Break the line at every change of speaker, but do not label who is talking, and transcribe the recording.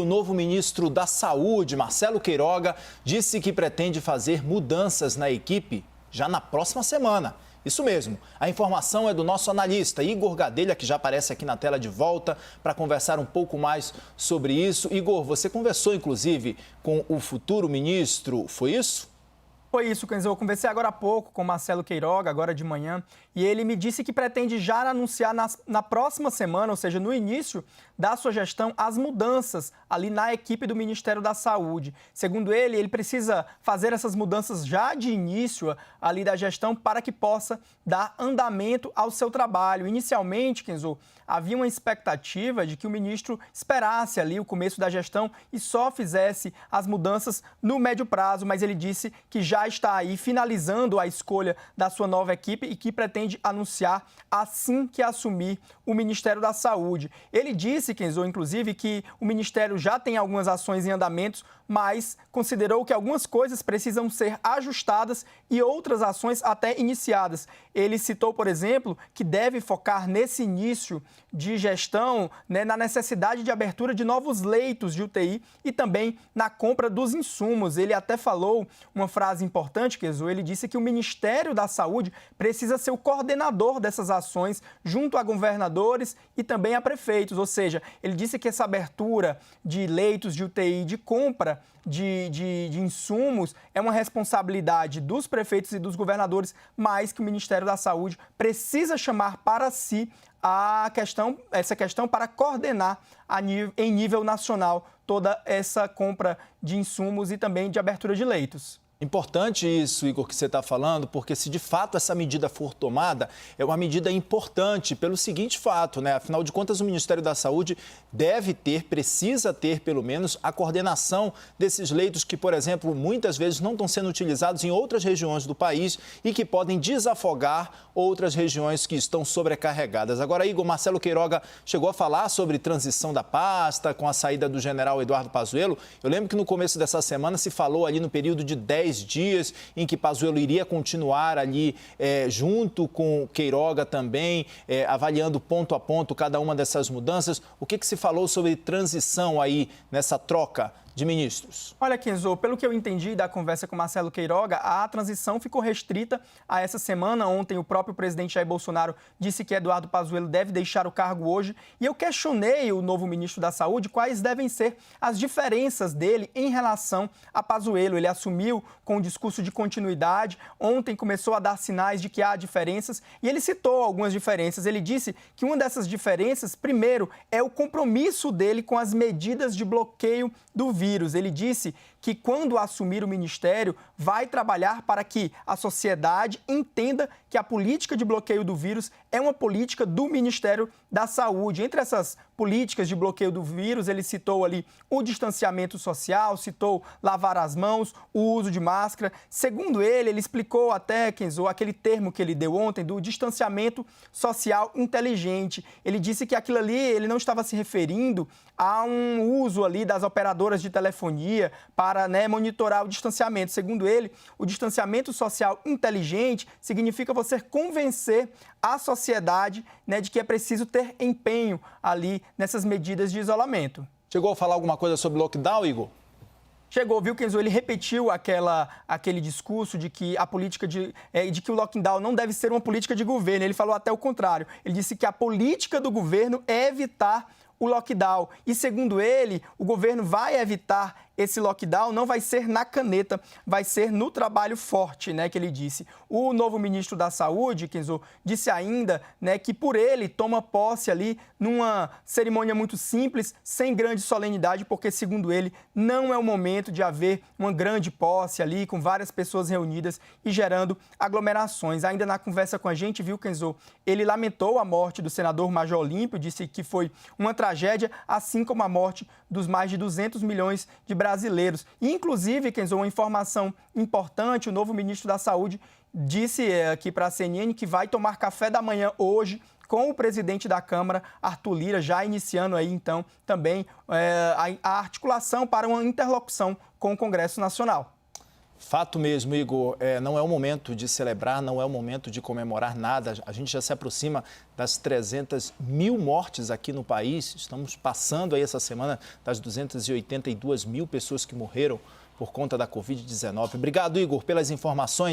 O novo ministro da Saúde, Marcelo Queiroga, disse que pretende fazer mudanças na equipe já na próxima semana. Isso mesmo. A informação é do nosso analista Igor Gadelha, que já aparece aqui na tela de volta para conversar um pouco mais sobre isso. Igor, você conversou inclusive com o futuro ministro, foi isso?
Foi isso, Kenzo. Eu conversei agora há pouco com Marcelo Queiroga, agora de manhã, e ele me disse que pretende já anunciar na próxima semana, ou seja, no início da sua gestão, as mudanças ali na equipe do Ministério da Saúde. Segundo ele, ele precisa fazer essas mudanças já de início ali da gestão para que possa dar andamento ao seu trabalho. Inicialmente, Kenzo, havia uma expectativa de que o ministro esperasse ali o começo da gestão e só fizesse as mudanças no médio prazo, mas ele disse que já está aí finalizando a escolha da sua nova equipe e que pretende anunciar assim que assumir o Ministério da Saúde. Ele disse, Kenzo, inclusive, que o Ministério já tem algumas ações em andamentos, mas considerou que algumas coisas precisam ser ajustadas e outras ações até iniciadas. Ele citou, por exemplo, que deve focar nesse início de gestão, na necessidade de abertura de novos leitos de UTI e também na compra dos insumos. Ele até falou uma frase importante, Kenzo, ele disse que o Ministério da Saúde precisa ser o coordenador dessas ações junto a governadores e também a prefeitos, ou seja, ele disse que essa abertura de leitos de UTI, de compra de insumos, é uma responsabilidade dos prefeitos e dos governadores, mas que o Ministério da Saúde precisa chamar para si essa questão para coordenar em nível nacional toda essa compra de insumos e também de abertura de leitos.
Importante isso, Igor, que você está falando, porque se de fato essa medida for tomada, é uma medida importante pelo seguinte fato, Afinal de contas, o Ministério da Saúde precisa ter, pelo menos, a coordenação desses leitos que, por exemplo, muitas vezes não estão sendo utilizados em outras regiões do país e que podem desafogar outras regiões que estão sobrecarregadas. Agora, Igor, Marcelo Queiroga chegou a falar sobre transição da pasta com a saída do general Eduardo Pazuello. Eu lembro que no começo dessa semana se falou ali no período de 10 dias em que Pazuello iria continuar ali junto com Queiroga também, avaliando ponto a ponto cada uma dessas mudanças. O que se falou sobre transição aí nessa troca de ministros?
Olha, Kenzo, pelo que eu entendi da conversa com Marcelo Queiroga, a transição ficou restrita a essa semana. Ontem, o próprio presidente Jair Bolsonaro disse que Eduardo Pazuello deve deixar o cargo hoje. E eu questionei o novo ministro da Saúde quais devem ser as diferenças dele em relação a Pazuello. Ele assumiu com um discurso de continuidade. Ontem começou a dar sinais de que há diferenças e ele citou algumas diferenças. Ele disse que uma dessas diferenças, primeiro, é o compromisso dele com as medidas de bloqueio do vírus. Ele disse que quando assumir o ministério, vai trabalhar para que a sociedade entenda que a política de bloqueio do vírus é uma política do Ministério da Saúde. Entre essas políticas de bloqueio do vírus, ele citou ali o distanciamento social, citou lavar as mãos, o uso de máscara. Segundo ele explicou até, Kenzo, aquele termo que ele deu ontem do distanciamento social inteligente. Ele disse que aquilo ali ele não estava se referindo a um uso ali das operadoras de telefonia para monitorar o distanciamento. Segundo ele, o distanciamento social inteligente significa você convencer a sociedade de que é preciso ter empenho ali nessas medidas de isolamento.
Chegou a falar alguma coisa sobre lockdown, Igor?
Chegou, viu, Kenzo? Ele repetiu aquele discurso de que a política de que o lockdown não deve ser uma política de governo. Ele falou até o contrário. Ele disse que a política do governo é evitar o lockdown. E, segundo ele, o governo vai evitar esse lockdown, não vai ser na caneta, vai ser no trabalho forte, que ele disse. O novo ministro da Saúde, Kenzo, disse ainda, que por ele toma posse ali numa cerimônia muito simples, sem grande solenidade, porque, segundo ele, não é o momento de haver uma grande posse ali, com várias pessoas reunidas e gerando aglomerações. Ainda na conversa com a gente, viu, Kenzo, ele lamentou a morte do senador Major Olímpio, disse que foi uma tragédia, assim como a morte dos mais de 200 milhões de brasileiros. E, inclusive, Kenzo, uma informação importante, o novo ministro da Saúde disse aqui para a CNN que vai tomar café da manhã hoje com o presidente da Câmara, Arthur Lira, já iniciando aí, então, também a articulação para uma interlocução com o Congresso Nacional.
Fato mesmo, Igor. Não é o momento de celebrar, não é o momento de comemorar nada. A gente já se aproxima das 300 mil mortes aqui no país. Estamos passando aí essa semana das 282 mil pessoas que morreram por conta da Covid-19. Obrigado, Igor, pelas informações.